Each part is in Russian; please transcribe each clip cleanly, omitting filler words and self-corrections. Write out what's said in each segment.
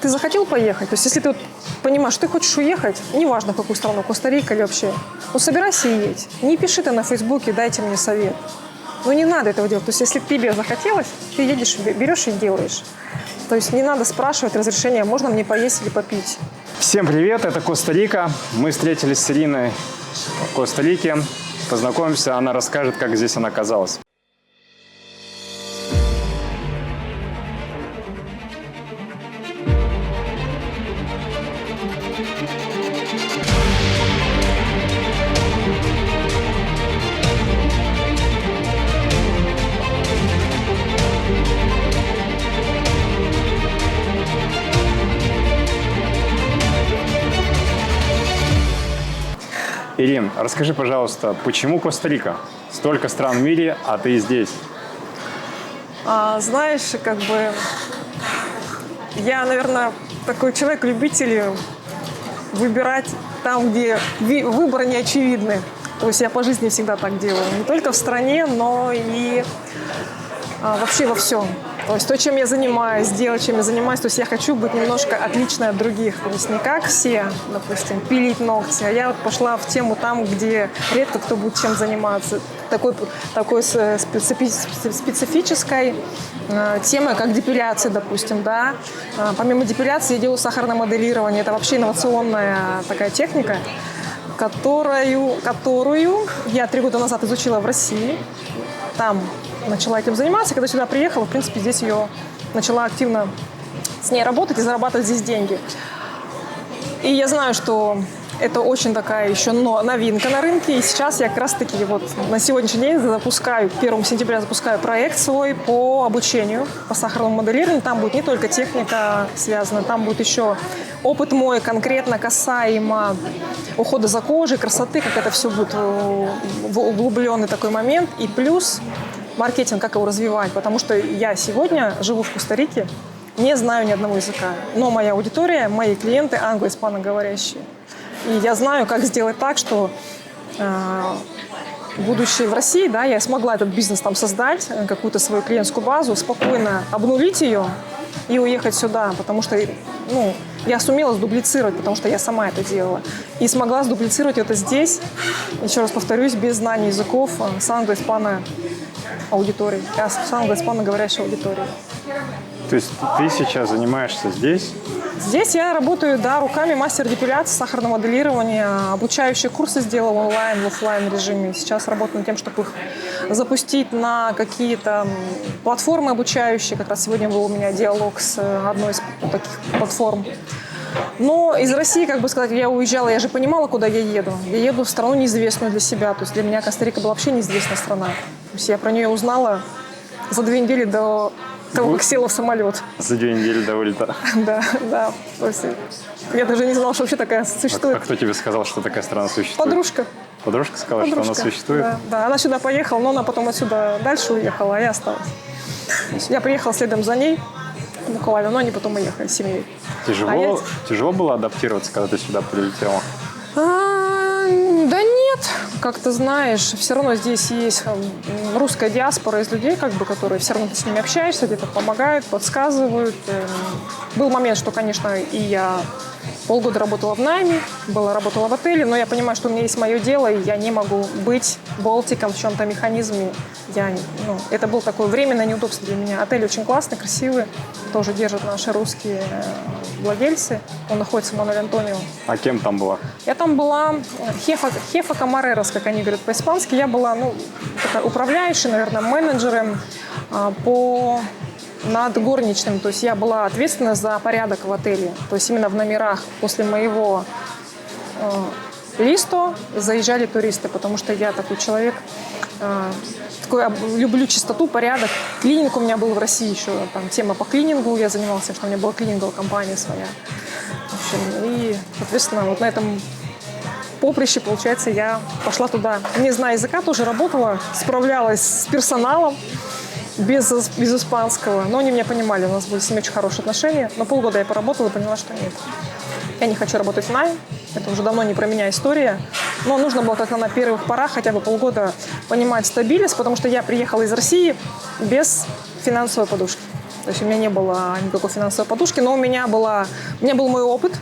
ты захотел поехать, то есть если ты вот понимаешь, что ты хочешь уехать, неважно в какую страну, Коста-Рика или вообще, ну собирайся и едь. Не пиши ты на Фейсбуке, дайте мне совет. Ну не надо этого делать. То есть если тебе захотелось, ты едешь, берешь и делаешь. То есть не надо спрашивать разрешения, можно мне поесть или попить. Всем привет, это Коста-Рика. Мы встретились с Ириной в Коста-Рике. Познакомимся, она расскажет, как здесь она оказалась. Ирин, расскажи, пожалуйста, почему Коста-Рика? Столько стран в мире, а ты здесь. Знаешь, как бы я, наверное, такой человек-любитель выбирать там, где выбор не очевидный. То есть я по жизни всегда так делаю. Не только в стране, но и вообще во всем. То есть то, чем я занимаюсь, делать, чем я занимаюсь, то есть я хочу быть немножко отличной от других. То есть не как все, допустим, пилить ногти, а я вот пошла в тему там, где редко кто будет чем заниматься. Такой специфической темой, как депиляция, допустим, да. Помимо депиляции я делаю сахарное моделирование. Это вообще инновационная такая техника, которую я 3 года назад изучила в России. Там начала этим заниматься. Когда сюда приехала, в принципе, здесь ее начала активно с ней работать и зарабатывать здесь деньги. И я знаю, что это очень такая еще новинка на рынке. И сейчас я как раз-таки вот на сегодняшний день запускаю, 1 сентября запускаю проект свой по обучению, по сахарному моделированию. Там будет не только техника связана, там будет еще опыт мой конкретно касаемо ухода за кожей, красоты, как это все будет в углубленный такой момент. И плюс маркетинг, как его развивать. Потому что я сегодня живу в Коста-Рике, не знаю ни одного языка. Но моя аудитория, мои клиенты англо-испаноговорящие. И я знаю, как сделать так, что, будучи в России, да, я смогла этот бизнес там создать, какую-то свою клиентскую базу, спокойно обнулить ее и уехать сюда, потому что я сумела сдублицировать, потому что я сама это делала. И смогла сдублицировать это здесь, еще раз повторюсь, без знаний языков с англо-испано-аудиторией, с англо-испаноговорящей аудиторией. То есть ты сейчас занимаешься здесь? Здесь я работаю, да, руками мастер депиляции, сахарного моделирования, обучающие курсы сделала онлайн, в офлайн режиме. Сейчас работаю над тем, чтобы их запустить на какие-то платформы обучающие. Как раз сегодня был у меня диалог с одной из таких платформ. Но из России, как бы сказать, я уезжала, я же понимала, куда я еду. Я еду в страну неизвестную для себя. То есть для меня Коста-Рика была вообще неизвестная страна. То есть я про нее узнала за 2 недели до того, как села в самолет. За 2 недели до вылета. Да. То есть я даже не знала, что вообще такая существует. А кто тебе сказал, что такая страна существует? Подружка. Подружка сказала, что она существует? Да, она сюда поехала, но она потом отсюда дальше уехала, а я осталась. Я приехала следом за ней буквально, но они потом уехали с семьей. Тяжело было адаптироваться, когда ты сюда прилетела? Да нет, как ты знаешь, все равно здесь есть русская диаспора из людей, как бы, которые все равно ты с ними общаешься, где-то помогают, подсказывают. Был момент, что, конечно, и я полгода работала в найме, работала в отеле, но я понимаю, что у меня есть мое дело, и я не могу быть болтиком в чем-то механизме. Это было такое временное неудобство для меня. Отель очень классный, красивый, тоже держат наши русские владельцы. Он находится в Монте-Антонио. А кем там была? Я там была хефа камарерос, как они говорят по-испански. Я была такая управляющей, наверное, менеджером над горничным. То есть я была ответственна за порядок в отеле. То есть именно в номерах после моего листа заезжали туристы, потому что я такой человек, люблю чистоту, порядок. Клининг у меня был в России еще, там тема по клинингу, я занималась, что у меня была клининговая компания своя. В общем, и, соответственно, вот на этом поприще, получается, я пошла туда. Не зная языка, тоже работала, справлялась с персоналом без испанского, но они меня понимали, у нас были с ними очень хорошие отношения. Но полгода я поработала и поняла, что нет. Я не хочу работать в найм, это уже давно не про меня история. Но нужно было как-то на первых порах хотя бы полгода понимать стабильность, потому что я приехала из России без финансовой подушки. То есть у меня не было никакой финансовой подушки, но у меня был мой опыт,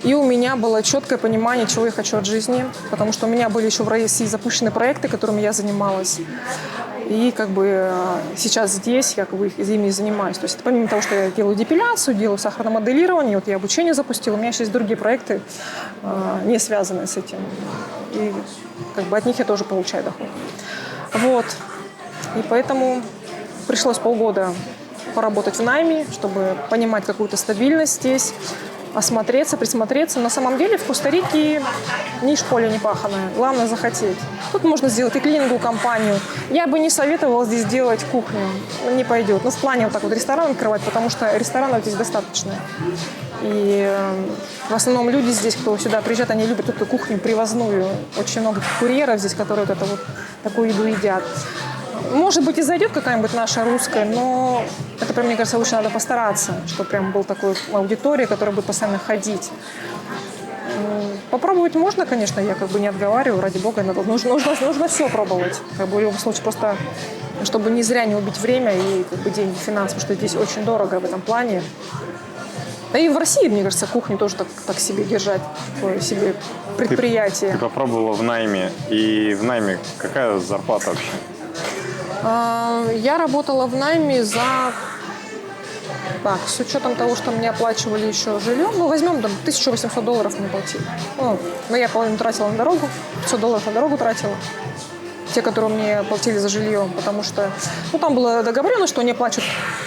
и у меня было четкое понимание, чего я хочу от жизни, потому что у меня были еще в России запущены проекты, которыми я занималась. И как бы сейчас здесь я как бы ими занимаюсь. То есть помимо того, что я делаю депиляцию, делаю сахарное моделирование, вот я обучение запустила, у меня сейчас есть другие проекты, не связанные с этим. И как бы от них я тоже получаю доход. Вот. И поэтому пришлось полгода поработать в найме, чтобы понимать какую-то стабильность здесь, осмотреться, присмотреться. На самом деле в Коста-Рике ниш поле не паханое. Главное захотеть. Тут можно сделать и клининговую компанию. Я бы не советовала здесь делать кухню. Не пойдет. Ну, в плане вот так вот ресторан открывать, потому что ресторанов здесь достаточно. И в основном люди здесь, кто сюда приезжает, они любят эту кухню привозную. Очень много курьеров здесь, которые вот это вот такую еду едят. Может быть, и зайдет какая-нибудь наша русская, но это, прям, мне кажется, лучше надо постараться, чтобы прям был такой аудитория, которая будет постоянно ходить. Попробовать можно, конечно, я как бы не отговариваю, ради бога, нужно все пробовать. Как бы в любом случае просто, чтобы не зря не убить время и как бы деньги, финансы, потому что здесь очень дорого в этом плане. Да и в России, мне кажется, кухню тоже так себе держать, такое себе предприятие. Ты попробовала в найме, и в найме какая зарплата вообще? Я работала в найме так, с учетом того, что мне оплачивали еще жилье, ну, возьмем, там, $1800 мне платили. Ну, но я половину тратила на дорогу, $500 на дорогу тратила. Те, которые мне платили за жилье, потому что, ну, там было договорено, что они платят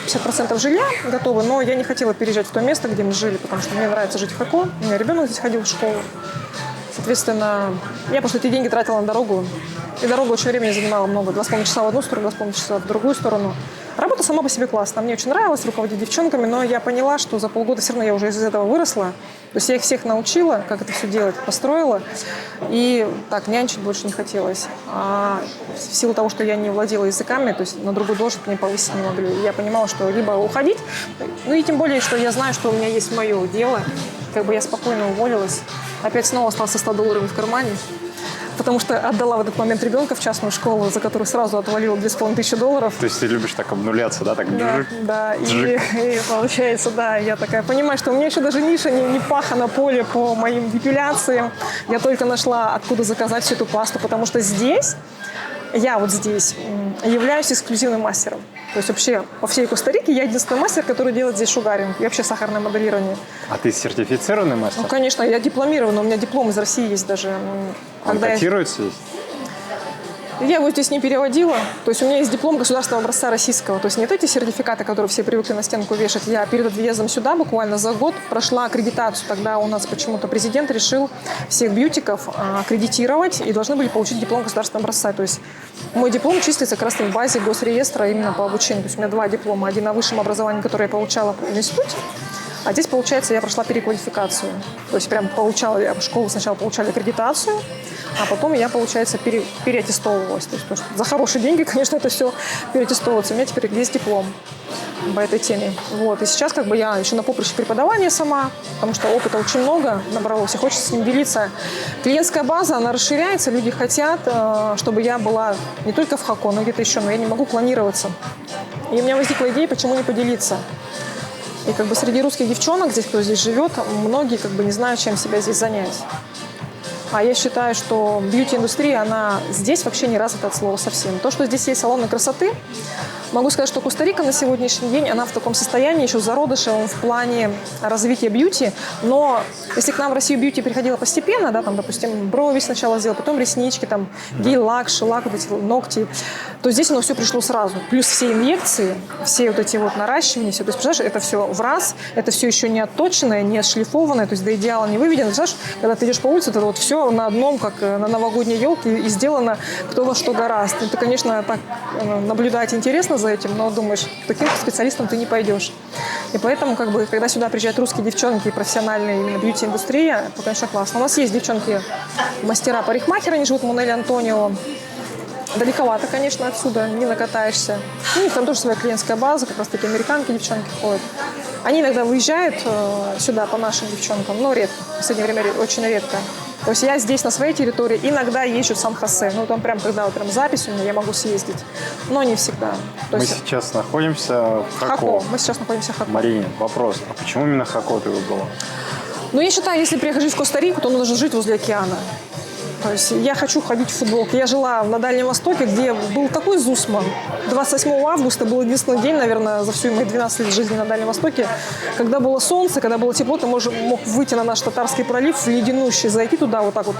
50% жилья готовы, но я не хотела переезжать в то место, где мы жили, потому что мне нравится жить в Хако, у меня ребенок здесь ходил в школу. Соответственно, я просто эти деньги тратила на дорогу. И дорога очень времени занимала много. 2,5 часа в одну сторону, 2,5 часа в другую сторону. Работа сама по себе классная. Мне очень нравилось руководить девчонками, но я поняла, что за полгода все равно я уже из этого выросла. То есть я их всех научила, как это все делать, построила. И так, нянчить больше не хотелось. А в силу того, что я не владела языками, то есть на другую должность мне повысить не могли. И я понимала, что либо уходить, ну и тем более, что я знаю, что у меня есть мое дело. Как бы я спокойно уволилась. Опять снова остался $100 в кармане. Потому что отдала в этот момент ребенка в частную школу, за которую сразу отвалила $2500. То есть ты любишь так обнуляться, да? Так Да. И получается, да, я такая понимаю, что у меня еще даже ниша не пахана поле по моим депиляциям. Я только нашла, откуда заказать всю эту пасту, потому что здесь, я вот здесь являюсь эксклюзивным мастером. То есть вообще по всей Коста-Рике я единственный мастер, который делает здесь шугаринг и вообще сахарное моделирование. А ты сертифицированный мастер? Ну, конечно, я дипломирована, у меня диплом из России есть даже. Он котируется здесь? Я его здесь не переводила. То есть у меня есть диплом государственного образца российского. То есть не эти сертификаты, которые все привыкли на стенку вешать. Я перед отъездом сюда буквально за год прошла аккредитацию. Тогда у нас почему-то президент решил всех бьютиков аккредитировать и должны были получить диплом государственного образца. То есть мой диплом числится как раз в базе госреестра именно по обучению. То есть у меня 2 диплома. Один на высшем образовании, которое я получала в институте. А здесь, получается, я прошла переквалификацию. То есть прям я в школу сначала получали аккредитацию, а потом я, получается, переаттестовывалась. То есть за хорошие деньги, конечно, это все переаттестовываться. У меня теперь есть диплом по этой теме. Вот. И сейчас как бы я еще на поприще преподавания сама, потому что опыта очень много набралось, и хочется с ним делиться. Клиентская база, она расширяется, люди хотят, чтобы я была не только в Хако, но где-то еще, но я не могу клонироваться. И у меня возникла идея, почему не поделиться. И как бы среди русских девчонок здесь, кто здесь живет, многие как бы не знают, чем себя здесь занять. А я считаю, что бьюти-индустрия, она здесь вообще не развита от слова совсем. То, что здесь есть салоны красоты, могу сказать, что Коста-Рика на сегодняшний день, она в таком состоянии, еще зародышевом в плане развития бьюти. Но если к нам в Россию бьюти приходило постепенно, да, там, допустим, брови сначала сделал, потом реснички, там, гель-лак, шелак, вот эти ногти, то здесь оно все пришло сразу. Плюс все инъекции, все вот эти вот наращивания, все. То есть, представляешь, это все в раз, это все еще не отточенное, не отшлифованное, то есть до идеала не выведено. Представляешь, когда ты идешь по улице, это вот все на одном, как на новогодней елке, и сделано кто во что гораст. Это, конечно, так наблюдать интересно за этим, но думаешь, к таким специалистам ты не пойдешь. И поэтому, как бы, когда сюда приезжают русские девчонки и профессиональная именно бьюти-индустрия, то, конечно, классно. У нас есть девчонки-мастера-парикмахера, они живут в Монеле Антонио. Далековато, конечно, отсюда, не накатаешься. У них там тоже своя клиентская база, как раз таки американки, девчонки ходят. Они иногда выезжают сюда по нашим девчонкам, но редко. В последнее время очень редко. То есть я здесь, на своей территории, иногда езжу в Сан-Хосе. Ну, там прям, когда вот прям запись у меня, я могу съездить. Но не всегда. То Мы есть сейчас находимся в Хако. Мы сейчас находимся в Хако. Мария, вопрос. А почему именно Хако ты выбрала? Ну, я считаю, если приехать жить в Коста-Рику, то нужно жить возле океана. То есть я хочу ходить в футболке. Я жила на Дальнем Востоке, где был такой Зусман. 28 августа был единственный день, наверное, за всю мои 12 лет жизни на Дальнем Востоке, когда было солнце, когда было тепло, ты мог выйти на наш Татарский пролив, леденущий, зайти туда вот так вот,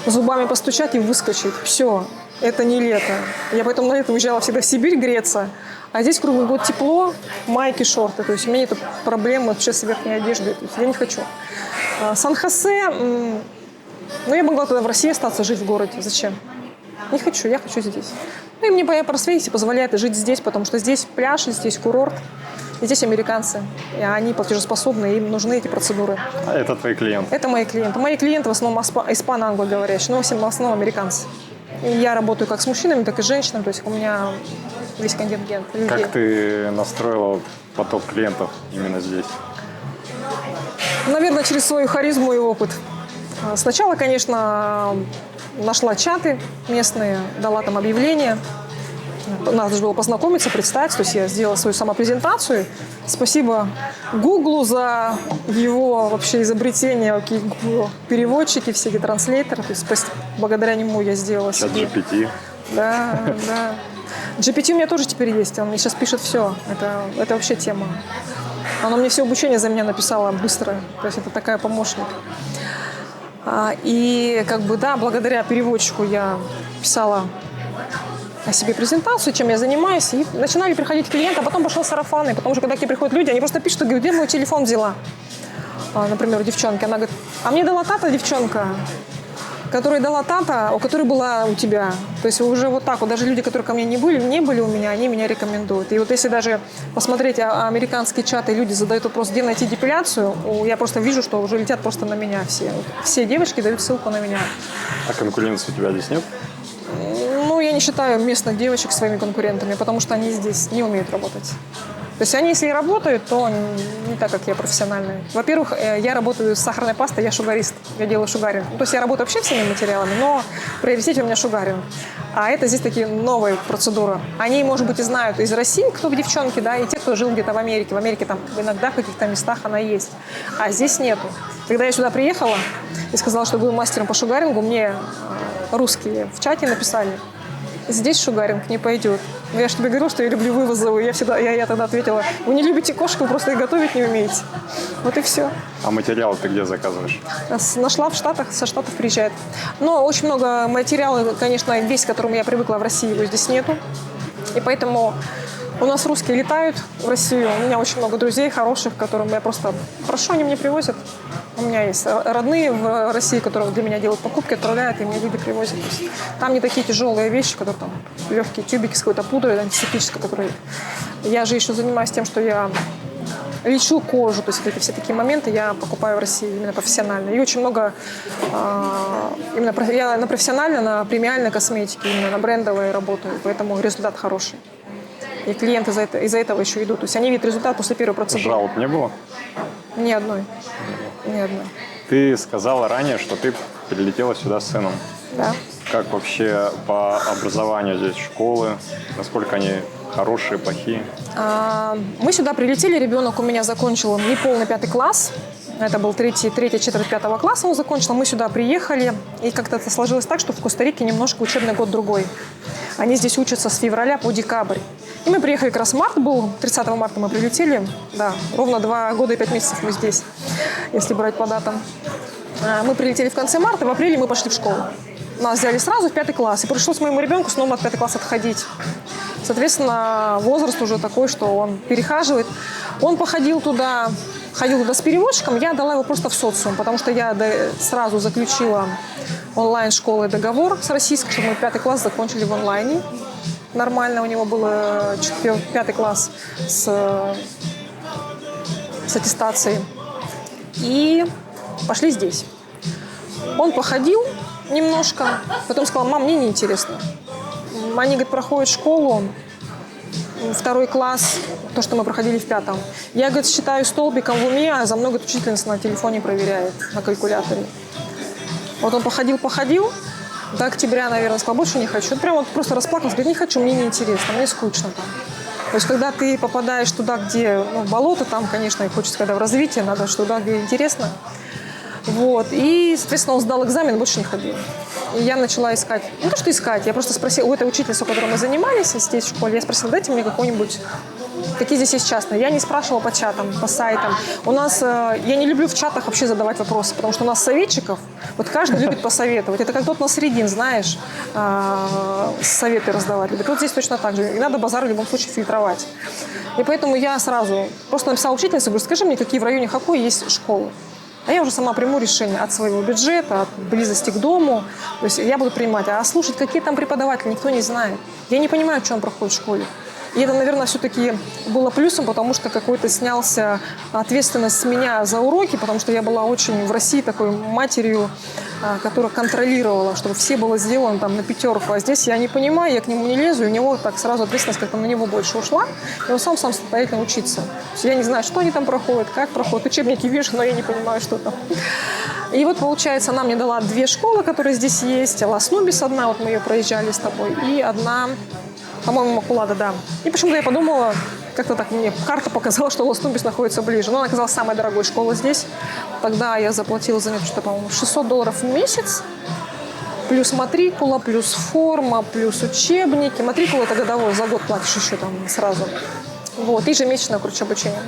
зубами постучать и выскочить. Все, это не лето. Я поэтому на лето уезжала всегда в Сибирь греться. А здесь круглый год тепло, майки, шорты. То есть у меня нет проблем вообще с верхней одеждой. То есть я не хочу. Сан-Хосе, ну, я могла тогда в России остаться, жить в городе. Зачем? Не хочу, я хочу здесь. Ну, и мне моя просвете позволяет жить здесь, потому что здесь пляж, здесь курорт, и здесь американцы. И они платежеспособны, им нужны эти процедуры. А это твои клиенты? Это мои клиенты. Мои клиенты в основном испано-англоговорящие, но в основном американцы. И я работаю как с мужчинами, так и с женщинами, то есть у меня весь контингент людей. Как ты настроила поток клиентов именно здесь? Наверное, через свою харизму и опыт. Сначала, конечно, нашла чаты местные, дала там объявления. Надо же было познакомиться, представить. То есть я сделала свою самопрезентацию. Спасибо Гуглу за его вообще изобретение, переводчики, все эти транслейтеры. То есть благодаря нему я сделала себе. GPT. Да, да. GPT у меня тоже теперь есть. Он мне сейчас пишет все. Это вообще тема. Она мне все обучение за меня написала быстро. То есть это такая помощник. И как бы, да, благодаря переводчику я писала о себе презентацию, чем я занимаюсь. И начинали приходить клиенты, а потом пошел сарафан. И потом уже, когда к тебе приходят люди, они просто пишут, говорят, где мой телефон взяла? Например, у девчонки. Она говорит, а мне дала та девчонка, которая дала та, у которой была у тебя. То есть уже вот так вот, даже люди, которые ко мне не были у меня, они меня рекомендуют. И вот если даже посмотреть американские чаты, люди задают вопрос, где найти депиляцию, я просто вижу, что уже летят просто на меня все. Все девочки дают ссылку на меня. А конкуренции у тебя здесь нет? Ну, я не считаю местных девочек своими конкурентами, потому что они здесь не умеют работать. То есть они, если и работают, то не так, как я профессиональная. Во-первых, я работаю с сахарной пастой, я шугарист, я делаю шугаринг. То есть я работаю вообще всеми материалами, но приоритете у меня шугаринг. А это здесь такие новые процедуры. Они, может быть, и знают из России, кто девчонки, да, и те, кто жил где-то в Америке. В Америке там иногда в каких-то местах она есть, а здесь нету. Когда я сюда приехала и сказала, что буду мастером по шугарингу, мне русские в чате написали, здесь шугаринг не пойдет. Но я же тебе говорила, что я люблю вывозовые. Я тогда ответила, вы не любите кошек, вы просто их готовить не умеете. Вот и все. А материалы ты где заказываешь? Нашла в Штатах, со Штатов приезжает. Но очень много материала, конечно, весь, к которому я привыкла в России, его здесь нету. И поэтому у нас русские летают в Россию. У меня очень много друзей хороших, которым я просто прошу, они мне привозят. У меня есть родные в России, которые для меня делают покупки, отправляют, и мне люди привозят. Там не такие тяжелые вещи, которые там легкие тюбики с какой-то пудрой антисептической, которые... Я же еще занимаюсь тем, что я лечу кожу, то есть эти все такие моменты я покупаю в России именно профессионально. И очень много я на профессиональной, на премиальной косметике, именно на брендовой работаю, поэтому результат хороший. И клиенты из-за этого еще идут. То есть они видят результат после первой процедуры. Жалоб не было? Ни одной. Ни одной. Ты сказала ранее, что ты прилетела сюда с сыном. Да. Как вообще по образованию здесь школы? Насколько они хорошие, плохие? Мы сюда прилетели, ребенок у меня закончил неполный 5 класс. Это был третья четверть 5 класса он закончил. Мы сюда приехали, и как-то это сложилось так, что в Коста-Рике немножко учебный год другой. Они здесь учатся с февраля по декабрь. И мы приехали, как раз март был, 30 марта мы прилетели. Да, ровно 2 года и 5 месяцев мы здесь, если брать по датам. Мы прилетели в конце марта, в апреле мы пошли в школу. Нас взяли сразу в 5 класс, и пришлось моему ребенку снова от 5 класс отходить. Соответственно, возраст уже такой, что он перехаживает. Он ходил туда с переводчиком, я дала его просто в социум, потому что я сразу заключила онлайн-школой договор с российской, чтобы мы 5 класс закончили в онлайне. Нормально у него был 5 класс с аттестацией. И пошли здесь. Он походил немножко, потом сказал, мам, мне неинтересно. Они, говорит, проходят школу, 2 класс, то, что мы проходили в 5. Я, говорит, считаю столбиком в уме, а за мной, говорит, учительница на телефоне проверяет, на калькуляторе. Вот он походил, до октября, наверное, сказал, больше не хочу. Вот прям вот просто расплакался, говорит, не хочу, мне неинтересно, мне скучно там. То есть, когда ты попадаешь туда, где болото, там, конечно, и хочется, когда в развитии, надо туда, где интересно. Вот. И, соответственно, он сдал экзамен, больше не ходил. И я начала искать. Не то, что искать, я просто спросила у этой учительницы, у которой мы занимались здесь в школе, я спросила, дайте мне какой-нибудь, какие здесь есть частные. Я не спрашивала по чатам, по сайтам. У нас, я не люблю в чатах вообще задавать вопросы, потому что у нас советчиков, вот каждый любит посоветовать. Это как тот на средин, знаешь, советы раздавать любит. Вот здесь точно так же. И надо базар в любом случае фильтровать. И поэтому я сразу просто написала учительнице, говорю, скажи мне, какие в районе Хакуи есть школы. А я уже сама приму решение от своего бюджета, от близости к дому. То есть я буду принимать. А слушать, какие там преподаватели, никто не знает. Я не понимаю, что он проходит в школе. И это, наверное, все-таки было плюсом, потому что какой-то снялся ответственность с меня за уроки, потому что я была очень в России такой матерью, которая контролировала, чтобы все было сделано там на пятерку. А здесь я не понимаю, я к нему не лезу, и у него так сразу ответственность как-то на него больше ушла. И он сам самостоятельно учиться. То есть я не знаю, что они там проходят, как проходят. Учебники вижу, но я не понимаю, что там. И вот, получается, она мне дала 2 школы, которые здесь есть. Лас-Нубис одна, вот мы ее проезжали с тобой, и одна... По-моему, Макулада, да. И почему-то я подумала, как-то так мне карта показала, что Лас-Нубис находится ближе. Но она оказалась самой дорогой школой здесь. Тогда я заплатила за нее, что, по-моему, $600 в месяц. Плюс матрикула, плюс форма, плюс учебники. Матрикула – это годовой, за год платишь еще там сразу. Вот, и ежемесячное, короче, обучение.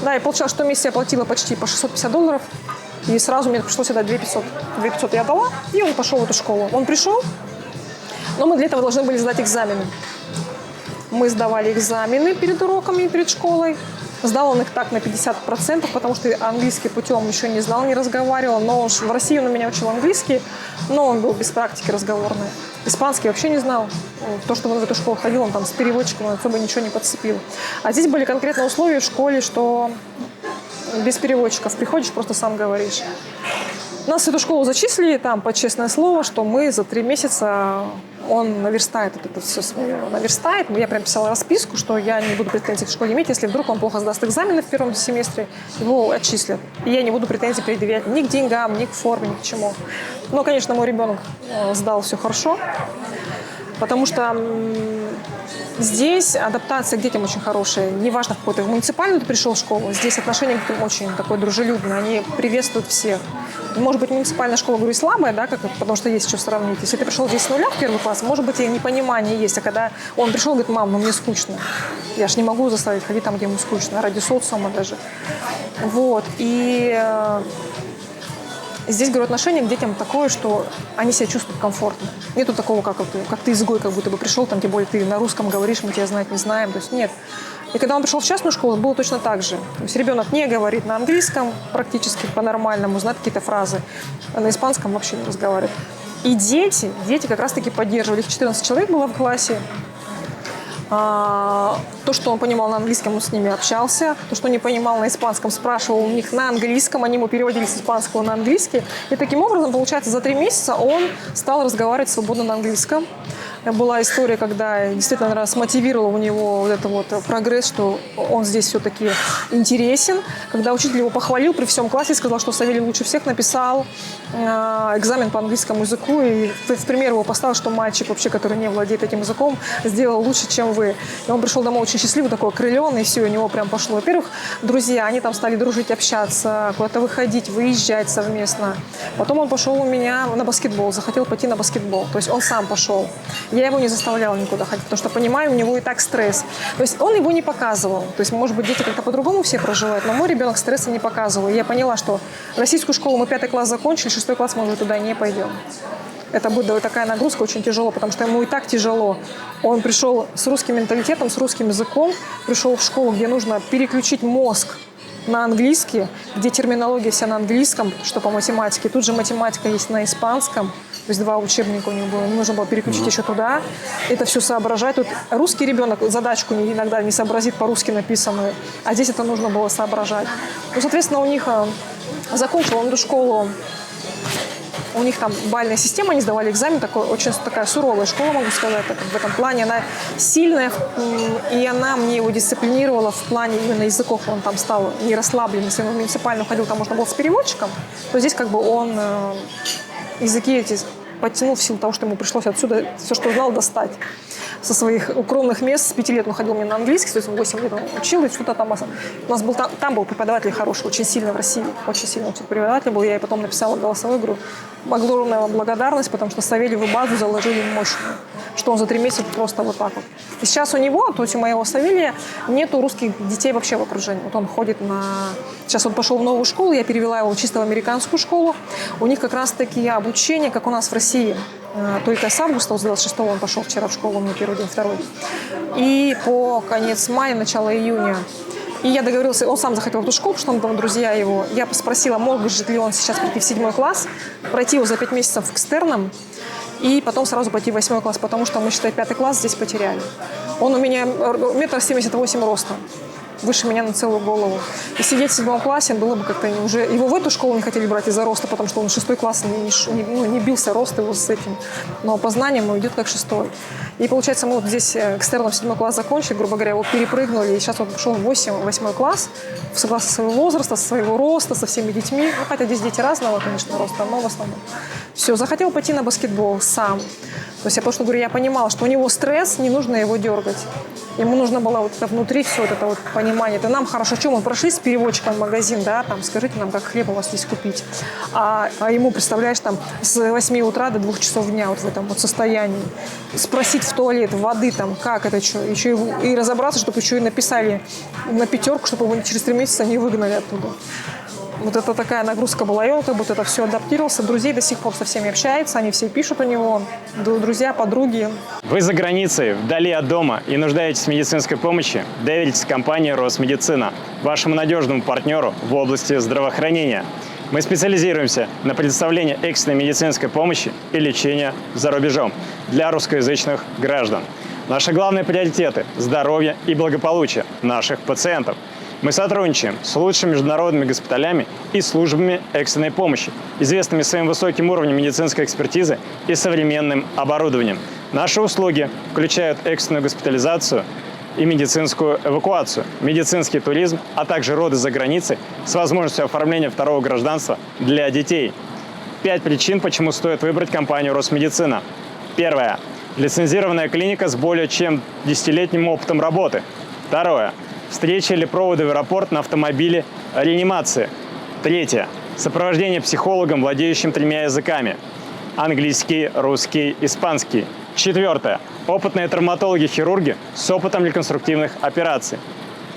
Да, и получалось, что в месяц я платила почти по $650. И сразу мне пришлось отдать 2500. 2500 я дала, и он пошел в эту школу. Он пришел. Но мы для этого должны были сдать экзамены. Мы сдавали экзамены перед уроками и перед школой. Сдал он их так на 50%, потому что английский путем еще не знал, не разговаривал. Но в России он у меня учил английский, но он был без практики разговорной. Испанский вообще не знал. То, что он в эту школу ходил, он там с переводчиком особо ничего не подцепил. А здесь были конкретные условия в школе, что без переводчиков приходишь, просто сам говоришь. Нас в эту школу зачислили, там, под честное слово, что мы за 3 месяца он наверстает это все свое. Наверстает. Я прям писала расписку, что я не буду претензий к школе иметь, если вдруг он плохо сдаст экзамены в первом семестре, его отчислят. И я не буду претензий предъявлять ни к деньгам, ни к форме, ни к чему. Но, конечно, мой ребенок сдал все хорошо, потому что здесь адаптация к детям очень хорошая. Неважно, в какой ты в муниципальную ты пришел в школу, здесь отношение к ним очень такое дружелюбное. Они приветствуют всех. Может быть, муниципальная школа, говорю, слабая, да, потому что есть что сравнить. Если ты пришел здесь с нуля в первый класс, может быть, и непонимание есть. А когда он пришел, говорит, мам, ну мне скучно. Я ж не могу заставить ходить там, где ему скучно, ради социума даже. Вот. И здесь, говорю, отношение к детям такое, что они себя чувствуют комфортно. Нету такого, как ты изгой, как будто бы пришел, там, тем более ты на русском говоришь, мы тебя знать не знаем. То есть нет. И когда он пришел в частную школу, было точно так же. То есть ребенок не говорит на английском практически по-нормальному, знает какие-то фразы. А на испанском вообще не разговаривает. И дети как раз-таки поддерживали. Их 14 человек было в классе. То, что он понимал на английском, он с ними общался. То, что не понимал на испанском, спрашивал у них на английском. Они ему переводили с испанского на английский. И таким образом, получается, за 3 месяца он стал разговаривать свободно на английском. Была история, когда действительно, наверное, смотивировала у него вот это вот прогресс, что он здесь все-таки интересен. Когда учитель его похвалил при всем классе, сказал, что Савелий лучше всех написал экзамен по английскому языку. И в пример его поставил, что мальчик вообще, который не владеет этим языком, сделал лучше, чем вы. И он пришел домой очень счастливый, такой окрыленный, и все, у него прям пошло. Во-первых, друзья, они там стали дружить, общаться, куда-то выходить, выезжать совместно. Потом он пошел у меня на баскетбол, захотел пойти на баскетбол. То есть он сам пошел. Я его не заставляла никуда ходить, потому что, понимаю, у него и так стресс. То есть он его не показывал. То есть, может быть, дети как-то по-другому все проживают, но мой ребенок стресса не показывал. И я поняла, что российскую школу мы 5 класс закончили, 6 класс мы уже туда не пойдем. Это будет такая нагрузка очень тяжелая, потому что ему и так тяжело. Он пришел с русским менталитетом, с русским языком, пришел в школу, где нужно переключить мозг на английский, где терминология вся на английском, что по математике. Тут же математика есть на испанском. То есть 2 учебника у него было. Нужно было переключить еще туда. Это все соображать. Тут русский ребенок задачку иногда не сообразит по-русски написанную. А здесь это нужно было соображать. Ну, соответственно, у них закончил он эту школу. У них там бальная система, они сдавали экзамен, очень такая суровая школа, могу сказать, в этом плане. Она сильная, и она мне его дисциплинировала в плане именно языков. Он там стал не расслаблен. Если он в муниципальную ходил, там можно было с переводчиком, то здесь как бы он языки эти подтянул в силу того, что ему пришлось отсюда все, что знал, достать. Со своих укромных мест с 5 лет он ходил мне на английский, то есть 8 лет он учил, и что-то там. У нас был там был преподаватель хороший, очень сильно в России, очень сильно преподаватель был. Я ей потом написала голосовую игру. Огромная благодарность, потому что Савельеву базу заложили мощную, что он за 3 месяца просто вот так вот. И сейчас у него, то есть у моего Савелия, нету русских детей вообще в окружении. Вот он ходит на... Сейчас он пошел в новую школу, я перевела его чисто в американскую школу. У них как раз-таки обучение, как у нас в России. Только с августа, с 26-го он пошел вчера в школу, у меня первый день, второй. И по конец мая, начало июня. И я договорился, он сам захотел в эту школу, потому что там друзья его. Я спросила, может ли он сейчас прийти в 7 класс, пройти его за 5 месяцев экстерном, и потом сразу пойти в 8 класс, потому что мы, считай, 5 класс здесь потеряли. Он у меня 1,78 м роста. Выше меня на целую голову. И сидеть в 7 классе было бы как-то уже... Его в эту школу не хотели брать из-за роста, потому что он 6 класс не бился рост его с этим. Но по знаниям он идет как 6. И получается, мы вот здесь экстерном 7 класс закончили, грубо говоря, его перепрыгнули. И сейчас он пошел в 8 класс, согласно своего возраста, своего роста, со всеми детьми. Ну, хотя здесь дети разного, конечно, роста, но в основном. Все, захотел пойти на баскетбол сам. То есть я просто говорю, я понимала, что у него стресс, не нужно его дергать. Ему нужно было вот это внутри все это вот понимание. Это нам хорошо, что мы прошли с переводчиком в магазин, да, там, скажите нам, как хлеб у вас здесь купить. А ему, представляешь, там, с 8 утра до 2 часов дня вот в этом вот состоянии. Спросить в туалет, воды там, как это, что, еще и разобраться, чтобы еще и написали на 5, чтобы его через 3 месяца не выгнали оттуда. Вот это такая нагрузка была, и он как будто это все адаптировался. Друзей до сих пор со всеми общается, они все пишут у него, друзья, подруги. Вы за границей, вдали от дома и нуждаетесь в медицинской помощи? Доверьтесь компании «Росмедицина», вашему надежному партнеру в области здравоохранения. Мы специализируемся на предоставлении экстренной медицинской помощи и лечения за рубежом для русскоязычных граждан. Наши главные приоритеты – здоровье и благополучие наших пациентов. Мы сотрудничаем с лучшими международными госпиталями и службами экстренной помощи, известными своим высоким уровнем медицинской экспертизы и современным оборудованием. Наши услуги включают экстренную госпитализацию и медицинскую эвакуацию, медицинский туризм, а также роды за границей с возможностью оформления второго гражданства для детей. 5 причин, почему стоит выбрать компанию «Росмедицина». Первое. Лицензированная клиника с более чем 10-летним опытом работы. Второе. Встреча или проводы в аэропорт на автомобиле реанимации. Третье. Сопровождение психологом, владеющим 3 языками. Английский, русский, испанский. Четвертое. Опытные травматологи-хирурги с опытом реконструктивных операций.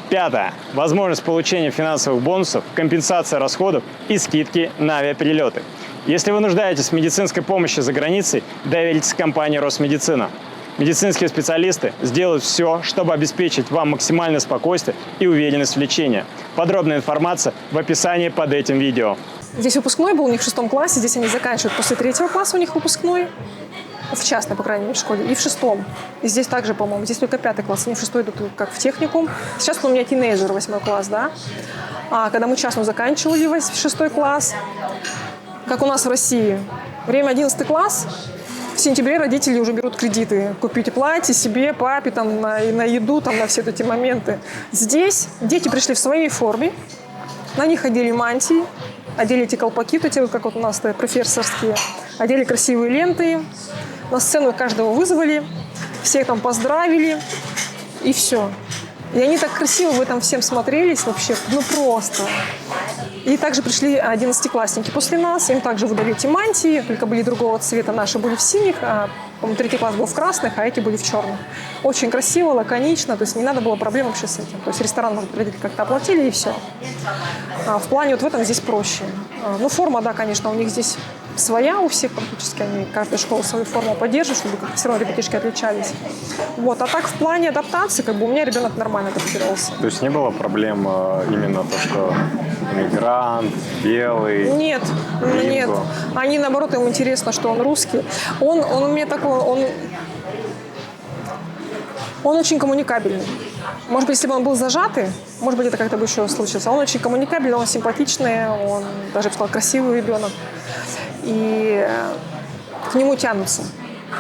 Пятое. Возможность получения финансовых бонусов, компенсация расходов и скидки на авиаперелеты. Если вы нуждаетесь в медицинской помощи за границей, доверьтесь компании «Росмедицина». Медицинские специалисты сделают все, чтобы обеспечить вам максимальное спокойствие и уверенность в лечении. Подробная информация в описании под этим видео. Здесь выпускной был у них в 6 классе, здесь они заканчивают после 3 класса у них выпускной. В частной, по крайней мере, школе. И в 6. И здесь также, по-моему, здесь только 5 класс. Они в 6 идут как в техникум. Сейчас у меня тинейджер, 8 класс, да. А когда мы частную заканчивали в 6 класс, как у нас в России, время 11 класс, в сентябре родители уже берут кредиты. Купить платье себе, папе, там, на еду, там, на все эти моменты. Здесь дети пришли в своей форме. На них одели мантии, одели эти колпаки, эти, как вот у нас профессорские, одели красивые ленты. На сцену каждого вызвали, всех там поздравили, и все. И они так красиво в этом всем смотрелись вообще, ну просто. И также пришли 11-классники после нас, им также выдали эти мантии, только были другого цвета. Наши были в синих, а, по-моему, 3 класс был в красных, а эти были в черных. Очень красиво, лаконично, то есть не надо было проблем вообще с этим. То есть ресторан, может, родители как-то оплатили, и все. А в плане вот в этом здесь проще. Ну, форма, да, конечно, у них здесь своя у всех практически, они каждая школа свою форму поддерживает, чтобы все равно ребятишки отличались. Вот. А так в плане адаптации, как бы у меня ребенок нормально адаптировался. То есть не было проблем именно то, что мигрант, белый? Нет, нет. Они, наоборот, им интересно, что он русский. Он у меня такой, он очень коммуникабельный. Может быть, если бы он был зажатый, может быть, это как-то бы еще случилось. Он очень коммуникабельный, он симпатичный, он, даже, я бы сказала, красивый ребенок. И к нему тянутся.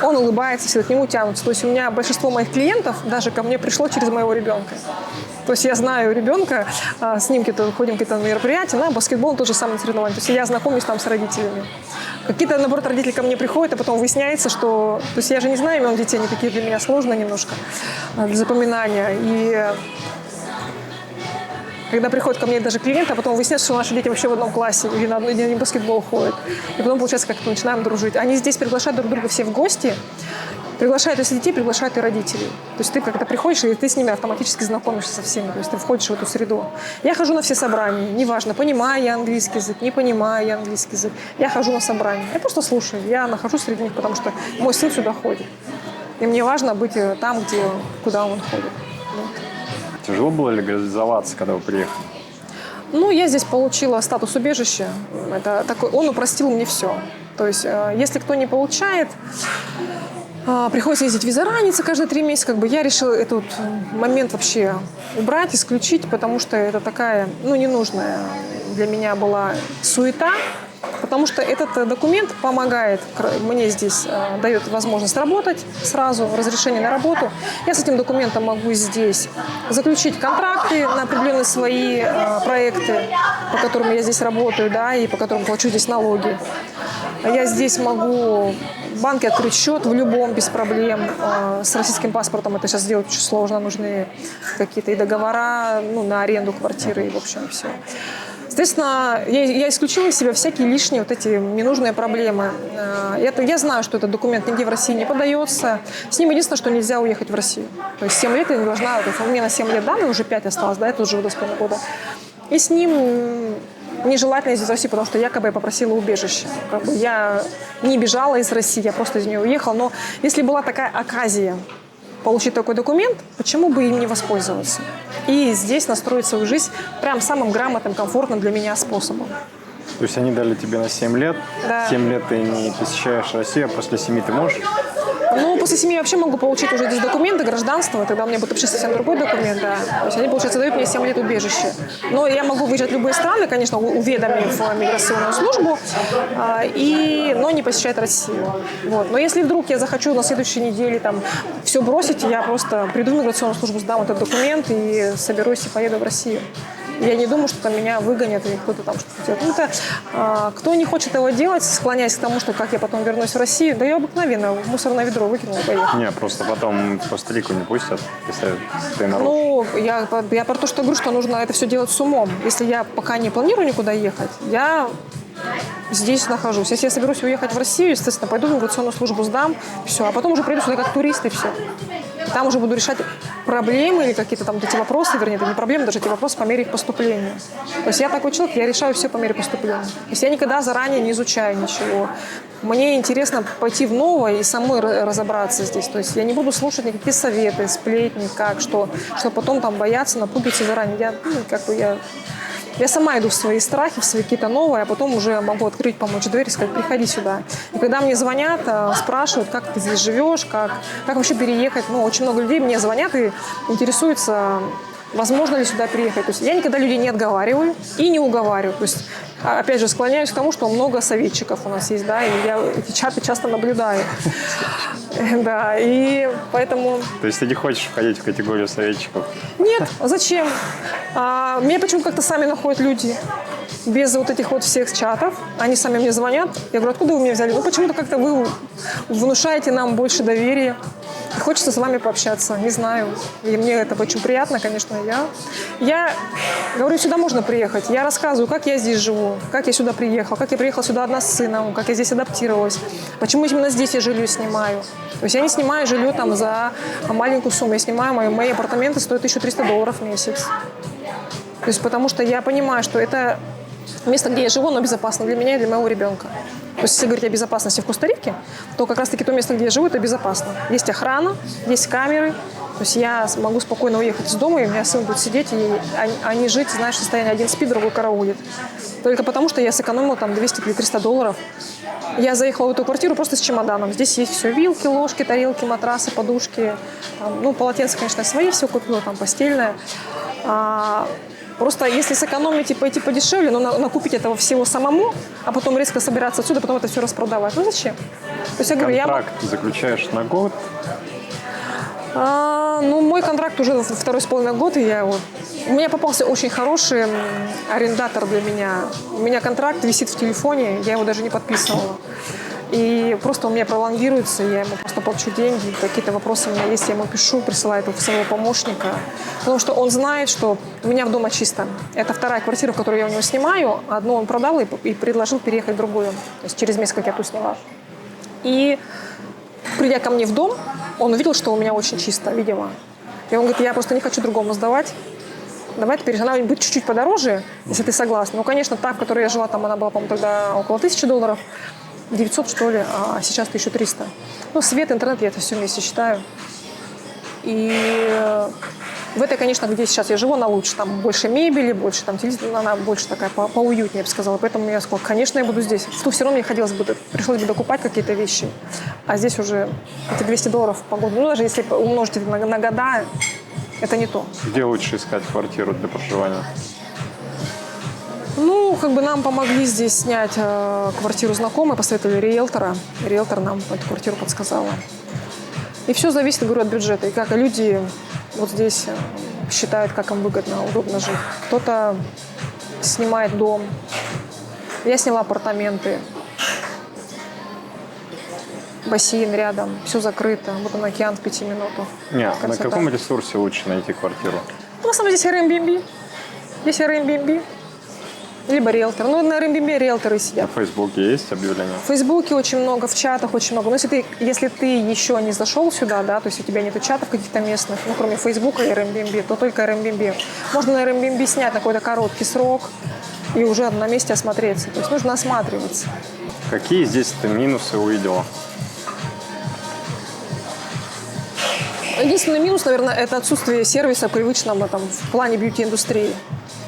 он улыбается, все к нему тянутся. То есть у меня большинство моих клиентов даже ко мне пришло через моего ребенка. То есть я знаю ребенка, с ним ходим к каким-то мероприятиям, на баскетбол, тот же самый соревнование. То есть я знакомлюсь там с родителями. Какие-то, наоборот, родители ко мне приходят, а потом выясняется, что... То есть я же не знаю имен детей, они такие для меня сложные немножко для запоминания. И когда приходят ко мне даже клиенты, а потом выясняется, что наши дети вообще в одном классе или на один баскетбол ходят. И потом, получается, как-то начинаем дружить. Они здесь приглашают друг друга все в гости, приглашают если детей, приглашают и родителей. То есть ты когда приходишь, и ты с ними автоматически знакомишься со всеми. То есть ты входишь в эту среду. Я хожу на все собрания. Неважно, понимаю я английский язык, не понимаю я английский язык. Я хожу на собрания. Я просто слушаю. Я нахожусь среди них, потому что мой сын сюда ходит. И мне важно быть там, куда он ходит. Вот. Тяжело было легализоваться, когда вы приехали? Ну, я здесь получила статус убежища. Это такой, он упростил мне все. То есть, если кто не получает, приходится ездить виза-раница каждые 3 месяца. Я решила этот момент вообще убрать, исключить, потому что это такая, ненужная для меня была суета. Потому что этот документ помогает мне здесь, дает возможность работать сразу, разрешение на работу. Я с этим документом могу здесь заключить контракты на определенные свои проекты, по которым я здесь работаю, да, и по которым плачу здесь налоги. Я здесь могу в банке открыть счет в любом, без проблем. С российским паспортом это сейчас сделать очень сложно. Нужны какие-то и договора на аренду квартиры, и, в общем, все. Соответственно, я исключила из себя всякие лишние вот эти ненужные проблемы. Я знаю, что этот документ нигде в России не подается. С ним единственное, что нельзя уехать в Россию. То есть 7 лет я не должна, у меня на 7 лет данные, уже 5 осталось, да, это уже 2,5 года. И с ним нежелательно ездить в Россию, потому что якобы я попросила убежище. Я не бежала из России, я просто из нее уехала. Но если была такая оказия получить такой документ, почему бы им не воспользоваться? И здесь настроить свою жизнь прям самым грамотным, комфортным для меня способом. То есть они дали тебе на 7 лет, Да. 7 лет ты не посещаешь Россию, а после 7 ты можешь? После 7 я вообще могу получить уже здесь документы, гражданство, тогда у меня будет вообще совсем другой документ, да. То есть они, получается, дают мне 7 лет убежища. Но я могу выезжать в любые страны, конечно, уведомив миграционную службу, но не посещать Россию. Вот. Но если вдруг я захочу на следующей неделе все бросить, я просто приду в миграционную службу, сдам этот документ и соберусь и поеду в Россию. Я не думаю, что меня выгонят или кто-то там что-то делает. Кто не хочет его делать, склоняясь к тому, что как я потом вернусь в Россию, да я обыкновенно в мусорное ведро выкинула и поехала. Не, просто потом в Коста-Рику не пустят, если ты нарушишь. Я про то, что говорю, что нужно это все делать с умом. Если я пока не планирую никуда ехать, я здесь нахожусь. Если я соберусь уехать в Россию, естественно, пойду в миграционную службу, сдам, все, а потом уже приеду сюда как турист и все. Там уже буду решать проблемы или какие-то там эти вопросы, вернее, это не проблемы, даже эти вопросы по мере их поступления. То есть я такой человек, я решаю все по мере поступления. То есть я никогда заранее не изучаю ничего. Мне интересно пойти в новое и самой разобраться здесь. То есть я не буду слушать никакие советы, сплетни, что потом бояться, напугаться заранее. Я сама иду в свои страхи, в свои какие-то новые, а потом уже могу открыть, помочь дверь и сказать, приходи сюда. И когда мне звонят, спрашивают, как ты здесь живешь, как вообще переехать. Очень много людей мне звонят и интересуются, возможно ли сюда приехать. То есть я никогда людей не отговариваю и не уговариваю. То есть, опять же, склоняюсь к тому, что много советчиков у нас есть, да, и я эти чаты часто наблюдаю. Да, и поэтому... То есть ты не хочешь входить в категорию советчиков? Нет, зачем? Меня почему-то как-то сами находят люди. Без вот этих вот всех чатов. Они сами мне звонят. Я говорю, откуда вы меня взяли? Почему-то как-то вы внушаете нам больше доверия. И хочется с вами пообщаться. Не знаю. И мне это очень приятно, конечно. Я говорю, сюда можно приехать. Я рассказываю, как я здесь живу, как я сюда приехала, как я приехала сюда одна с сыном, как я здесь адаптировалась, почему именно здесь я жилье снимаю. То есть я не снимаю жилье за маленькую сумму. Я снимаю, мои апартаменты стоят $1300 в месяц. То есть потому что я понимаю, что это место, где я живу, оно безопасно для меня и для моего ребенка. То есть если говорить о безопасности в Коста-Рике, то как раз-таки то место, где я живу, это безопасно. Есть охрана, есть камеры. То есть я могу спокойно уехать из дома, и у меня сын будет сидеть, а не жить, знаешь, в состоянии один спит, другой караулит. Только потому, что я сэкономила $200 или $300. Я заехала в эту квартиру просто с чемоданом. Здесь есть все: вилки, ложки, тарелки, матрасы, подушки. Полотенца, конечно, свои, все купила, постельное. Просто если сэкономить и пойти подешевле, но накупить этого всего самому, а потом резко собираться отсюда, потом это все распродавать. Ну зачем? То есть я говорю, Контракт заключаешь на год? Ну, мой контракт уже 2,5 года, и у меня попался очень хороший арендатор для меня. У меня контракт висит в телефоне, я его даже не подписывала. И просто у меня пролонгируется, я ему просто плачу деньги, какие-то вопросы у меня есть, я ему пишу, присылаю этого своего помощника. Потому что он знает, что у меня в дома чисто. Это вторая квартира, которую я у него снимаю. Одну он продал и предложил переехать в другую. То есть через месяц, как я ту сняла. И придя ко мне в дом, он увидел, что у меня очень чисто, видимо. И он говорит, я просто не хочу другому сдавать. Давай теперь, она будет чуть-чуть подороже, если ты согласна. Ну, конечно, та, в которой я жила, там она была, по-моему, тогда около $1000. 900, что ли, а сейчас 1300. Ну, свет, интернет, я это все вместе считаю. И в этой, конечно, где сейчас я живу, она лучше. Там больше мебели, больше там телевизор, она больше такая поуютнее, я бы сказала. Поэтому я сказала, конечно, я буду здесь. В ту все равно мне пришлось бы докупать какие-то вещи. А здесь уже эти $200 по году. Ну, даже если умножить это на года, это не то. Где лучше искать квартиру для проживания? Ну, как бы нам помогли здесь снять квартиру знакомые, посоветовали риэлтора. Риэлтор нам эту квартиру подсказала. И все зависит, говорю, от бюджета. И как люди вот здесь считают, как им выгодно, удобно жить. Кто-то снимает дом. Я сняла апартаменты. Бассейн рядом, все закрыто. Вот он океан в 5 минутах. Нет, на каком ресурсе лучше найти квартиру? Ну, в основном здесь Airbnb. Здесь Airbnb. Либо риэлтор. Ну, на Airbnb риэлторы сидят. В Фейсбуке есть объявления? В Фейсбуке очень много, в чатах очень много. Но если ты еще не зашел сюда, да, то есть у тебя нет чатов каких-то местных, ну, кроме Фейсбука и Airbnb, то только Airbnb. Можно на Airbnb снять на какой-то короткий срок и уже на месте осмотреться. То есть нужно осматриваться. Какие здесь ты минусы увидела? Единственный минус, наверное, это отсутствие сервиса привычного там, в плане бьюти-индустрии.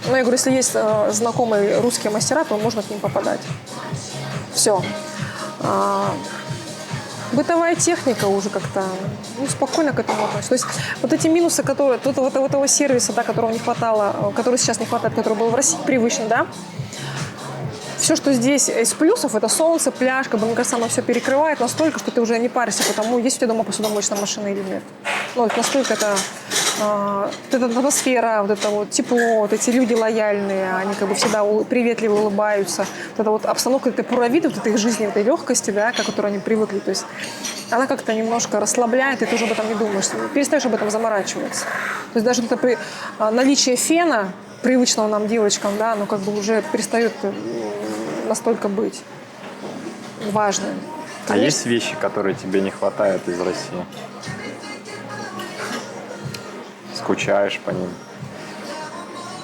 Но я говорю, если есть знакомые русские мастера, то можно к ним попадать. Все. Бытовая техника уже как-то спокойно к этому относится. То есть вот эти минусы, которые, вот этого сервиса, да, которого не хватало, который сейчас не хватает, который был в России привычный, да, все, что здесь из плюсов, это солнце, пляж, как бы, мне кажется, оно все перекрывает настолько, что ты уже не паришься, потому есть у тебя дома посудомоечная машина или нет. Ну, вот настолько это вот эта атмосфера, вот это вот тепло, вот эти люди лояльные, они как бы всегда приветливо улыбаются. Вот эта вот обстановка этой пуровиды, вот этой жизни, этой легкости, да, к которой они привыкли, то есть она как-то немножко расслабляет, и ты уже об этом не думаешь, перестаешь об этом заморачиваться. То есть даже это наличие фена, привычного нам девочкам, да, оно как бы уже перестает настолько быть важным. А есть вещи, которые тебе не хватает из России? Скучаешь по ним?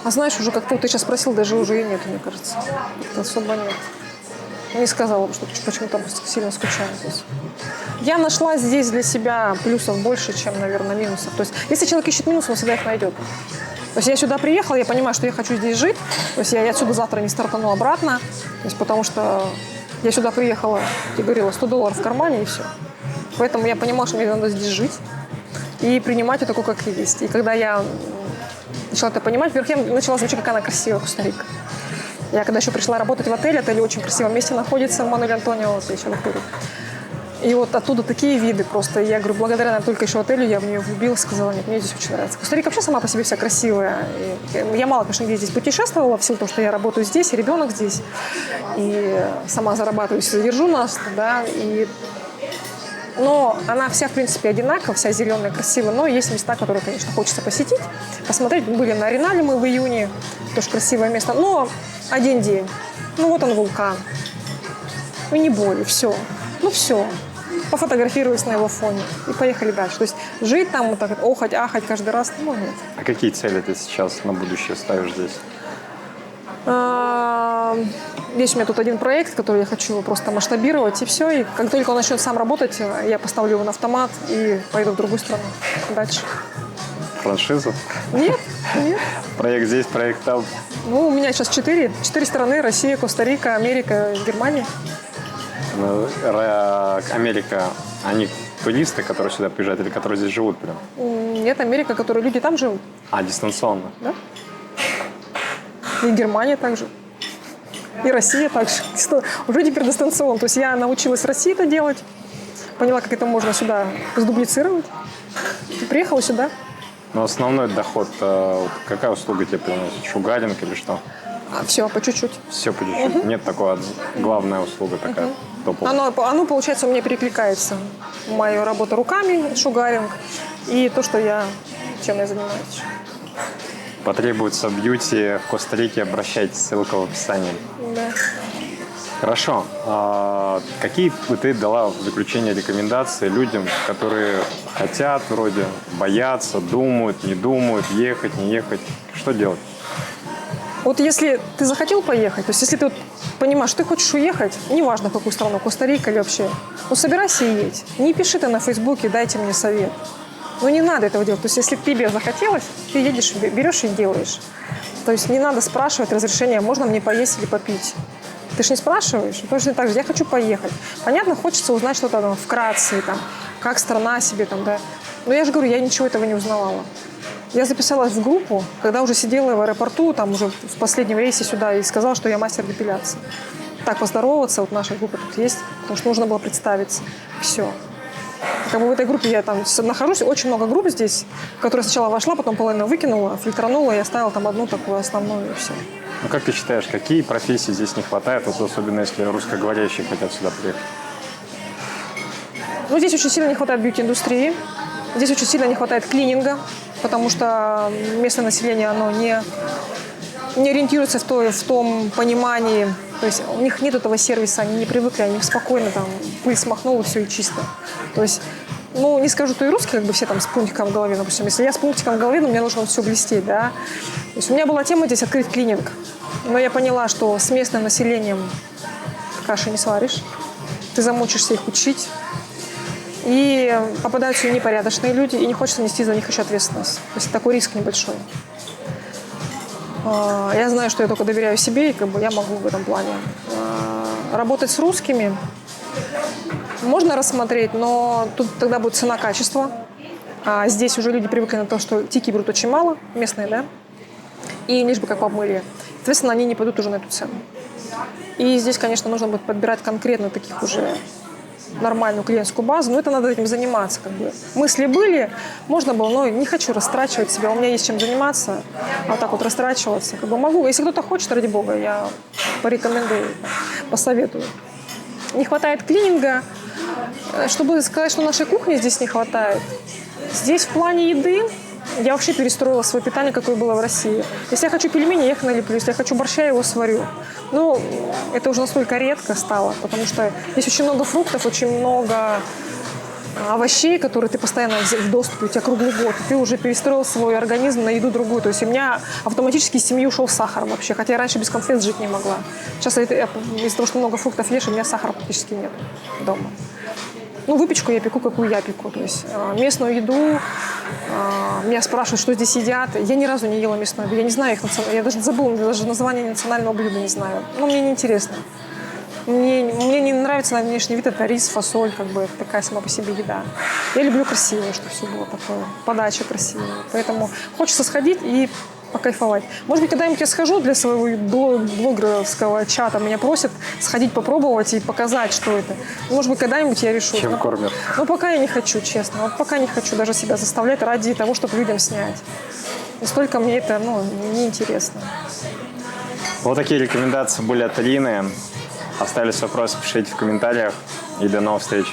А знаешь, уже как-то ты сейчас спросил, даже уже и нет, мне кажется. Как-то особо нет. Не сказала бы, что почему-то сильно скучаю здесь. Я нашла здесь для себя плюсов больше, чем, наверное, минусов. То есть, если человек ищет минусы, он всегда их найдет. То есть я сюда приехала, я понимаю, что я хочу здесь жить. То есть я отсюда завтра не стартану обратно. То есть потому что я сюда приехала, я говорила, $100 в кармане и все. Поэтому я понимала, что мне надо здесь жить и принимать ее такой, как есть. И когда я начала это понимать, во-первых, я начала замечать, какая она красивая, Коста-Рика. Я когда еще пришла работать в отель в очень красивом месте находится, в Мануэль-Антонио, вот я еще говорю. И вот оттуда такие виды просто. Я говорю, благодаря, наверное, только еще отелю я в нее влюбилась, сказала, нет, мне здесь очень нравится. Коста-Рика вообще сама по себе вся красивая. И я мало, конечно, где здесь путешествовала, в силу того, что я работаю здесь, и ребенок здесь. И сама зарабатываю, содержу нас, да, но она вся, в принципе, одинаковая, вся зеленая, красивая. Но есть места, которые, конечно, хочется посетить, посмотреть. Были на Аренале мы в июне, тоже красивое место. Но один день. Ну, вот он, вулкан. Ну, не более, все. Ну, все. Пофотографировались на его фоне и поехали дальше. То есть жить там, вот так, охать, ахать каждый раз, ну, нет. А какие цели ты сейчас на будущее ставишь здесь? Есть у меня тут один проект, который я хочу просто масштабировать, и все. И как только он начнет сам работать, я поставлю его на автомат и поеду в другую страну дальше. Франшизу? Нет, нет. Проект здесь, проект там? Ну, у меня сейчас 4 страны: Россия, Коста-Рика, Америка, Германия. Америка, они туристы, которые сюда приезжают, или которые здесь живут прям? Нет, Америка, которые люди там живут. А, дистанционно? Да. И Германия также. И Россия также. Уже теперь дистанционно. То есть я научилась в России это делать, поняла, как это можно сюда сдублицировать. И приехала сюда. Но основной доход, какая услуга тебе приносит? Шугаринг или что? Все, по чуть-чуть. Все по чуть-чуть. Нет такой главная услуга такая топовая. Оно, получается, у меня перекликается. Моя работа руками, шугаринг, и то, чем я занимаюсь. Потребуется бьюти в Коста-Рике, обращайтесь, ссылка в описании. Да. Хорошо. Какие бы ты дала в заключение рекомендации людям, которые хотят вроде, боятся, думают, не думают, ехать, не ехать? Что делать? Вот если ты захотел поехать, то есть если ты понимаешь, что ты хочешь уехать, неважно в какую страну, Коста-Рика или вообще, собирайся и едь. Не пиши ты на Фейсбуке, дайте мне совет. Не надо этого делать. То есть если тебе захотелось, ты едешь, берешь и делаешь. То есть не надо спрашивать разрешения, можно мне поесть или попить. Ты же не спрашиваешь. Точно так же, я хочу поехать. Понятно, хочется узнать что-то вкратце, как страна себе, да. Но я же говорю, я ничего этого не узнавала. Я записалась в группу, когда уже сидела в аэропорту, уже в последнем рейсе сюда, и сказала, что я мастер депиляции. Так, поздороваться, наша группа тут есть, потому что нужно было представиться. Все. В этой группе я нахожусь, очень много групп здесь, в которые сначала вошла, потом половину выкинула, фильтранула и оставила одну такую основную, и все. Как ты считаешь, какие профессий здесь не хватает, особенно если русскоговорящие хотят сюда приехать? Здесь очень сильно не хватает бьюти-индустрии, здесь очень сильно не хватает клининга, потому что местное население, оно не ориентируется в том понимании, то есть у них нет этого сервиса, они не привыкли, они спокойно пыль смахнул и все, и чисто. То есть, не скажу, что и русские все с пунктиком в голове, допустим, если я с пунктиком в голове, мне нужно все блестеть, да. То есть у меня была тема здесь открыть клининг, но я поняла, что с местным населением каши не сваришь, ты замучишься их учить, и попадаются непорядочные люди, и не хочется нести за них еще ответственность. То есть такой риск небольшой. Я знаю, что я только доверяю себе, и я могу в этом плане. Работать с русскими можно рассмотреть, но тут тогда будет цена-качество. А здесь уже люди привыкли на то, что тики берут очень мало, местные, да, и лишь бы как помыли. Соответственно, они не пойдут уже на эту цену. И здесь, конечно, нужно будет подбирать конкретно таких уже нормальную клиентскую базу, но это надо этим заниматься. Мысли были, можно было, но не хочу растрачивать себя, у меня есть чем заниматься, а так растрачиваться. Могу, если кто-то хочет, ради бога, я порекомендую, посоветую. Не хватает клининга, чтобы сказать, что нашей кухни здесь не хватает. Здесь в плане еды я вообще перестроила свое питание, какое было в России. Если я хочу пельмени, я их налеплю. Если я хочу борща, я его сварю. Это уже настолько редко стало, потому что здесь очень много фруктов, очень много овощей, которые ты постоянно в доступе, у тебя круглый год. Ты уже перестроил свой организм на еду другую. То есть у меня автоматически из семьи ушел сахар вообще. Хотя я раньше без конфет жить не могла. Сейчас из-за того, что много фруктов ешь, у меня сахара практически нет дома. Выпечку я пеку, какую я пеку. То есть местную еду, меня спрашивают, что здесь едят. Я ни разу не ела местную еду. Я не знаю их национального. Я даже забыла, даже название национального блюда не знаю. Мне неинтересно. Мне не нравится на внешний вид, это рис, фасоль, это такая сама по себе еда. Я люблю красивое, чтобы все было такое, подача красивая. Поэтому хочется сходить и покайфовать. Может быть, когда-нибудь я схожу для своего блогеровского чата, меня просят сходить попробовать и показать, что это. Может быть, когда-нибудь я решу. Чем кормят? Пока я не хочу, честно. Пока не хочу даже себя заставлять ради того, чтобы людям снять. Настолько мне это, неинтересно. Вот такие рекомендации были от Алины. Остались вопросы, пишите в комментариях. И до новых встреч.